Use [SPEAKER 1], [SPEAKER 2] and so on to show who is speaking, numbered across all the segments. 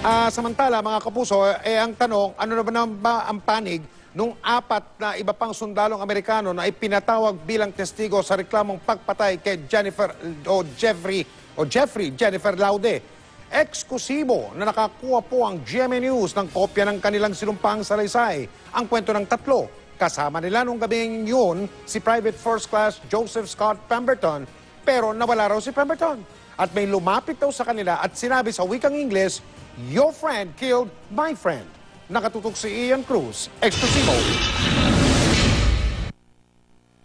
[SPEAKER 1] Samantala, mga kapuso, ang tanong, ano na ba ang panig nung 4 na iba pang sundalong Amerikano na ipinatawag bilang testigo sa reklamong pagpatay kay Jeffrey Jennifer Laude? Eksklusibo na nakakuha po ang GMA News ng kopya ng kanilang sinumpang salaysay. Ang kwento ng 3, kasama nila nung gabing yun si Private First Class Joseph Scott Pemberton, pero nawala raw si Pemberton. At may lumapit daw sa kanila at sinabi sa wikang Ingles, "Your friend killed my friend." Nakatutok si Ian Cruz. Eksklusibo.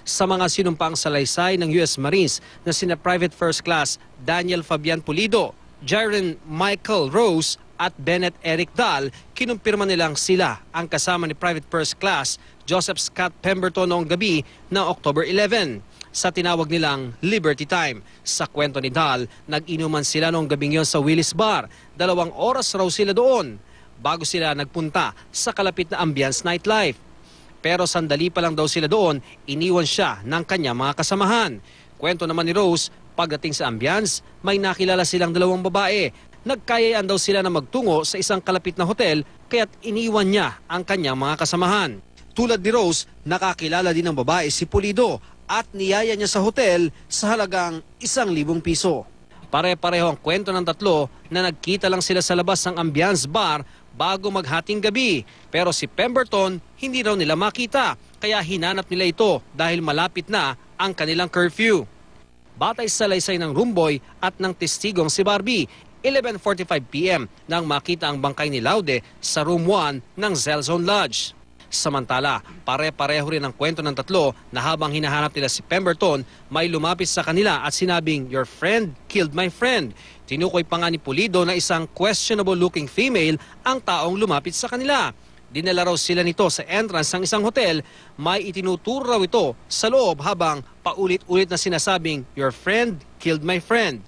[SPEAKER 2] Sa mga sinumpang salaysay ng US Marines na sina Private First Class Daniel Fabian Pulido, Jaren Michael Rose at Bennett Eric Dahl, kinumpirma nilang sila ang kasama ni Private First Class Joseph Scott Pemberton noong gabi ng October 11 sa tinawag nilang Liberty Time. Sa kwento ni Dahl, nag-inuman sila noong gabing yon sa Willis Bar. 2 oras raw sila doon bago sila nagpunta sa kalapit na Ambiance nightlife. Pero sandali pa lang daw sila doon, iniwan siya ng kanyang mga kasamahan. Kwento naman ni Rose, pagdating sa Ambiance, may nakilala silang 2 babae. Nagkayayaan daw sila na magtungo sa isang kalapit na hotel, kaya't iniwan niya ang kanyang mga kasamahan. Tulad ni Rose, nakakilala din ng babae si Pulido at niyaya niya sa hotel sa halagang 1,000 piso. Pare-pareho ang kwento ng 3 na nagkita lang sila sa labas ng Ambiance Bar bago maghating gabi. Pero si Pemberton hindi raw nila makita, kaya hinanap nila ito dahil malapit na ang kanilang curfew. Batay sa salaysay ng roomboy at ng testigong si Barbie, 11:45 PM nang makita ang bangkay ni Laude sa room 1 ng Zelzone Lodge. Samantala, pare-pareho rin ang kwento ng 3 na habang hinahanap nila si Pemberton, may lumapit sa kanila at sinabing, "Your friend killed my friend." Tinukoy pa nga ni Pulido na isang questionable-looking female ang taong lumapit sa kanila. Dinala raw sila nito sa entrance ng isang hotel. May itinuturo raw ito sa loob habang paulit-ulit na sinasabing, "Your friend killed my friend."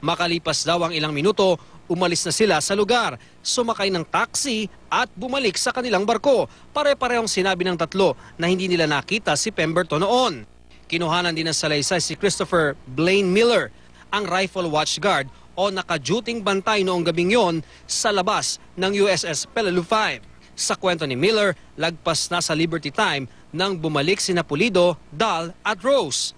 [SPEAKER 2] Makalipas daw ang ilang minuto, umalis na sila sa lugar, sumakay ng taxi at bumalik sa kanilang barko. Pare-parehong sinabi ng 3 na hindi nila nakita si Pemberton noon. Kinuhanan din ng salaysay si Christopher Blaine Miller, ang rifle watchguard o naka-duting bantay noong gabing yon sa labas ng USS Peleliu 5. Sa kwento ni Miller, lagpas na sa Liberty Time nang bumalik sina Pulido, Dahl at Rose.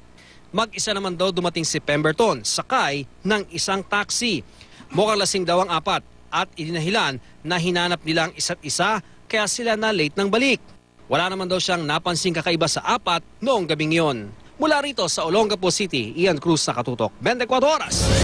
[SPEAKER 2] Mag-isa naman daw dumating si Pemberton, sakay ng isang taxi. Mukhang lasing daw ang 4 at idinahilan na hinanap nila ang isa't isa kaya sila na late ng balik. Wala naman daw siyang napansing kakaiba sa 4 noong gabing yon. Mula rito sa Olongapo City, Ian Cruz, Nakatutok, 24 Oras.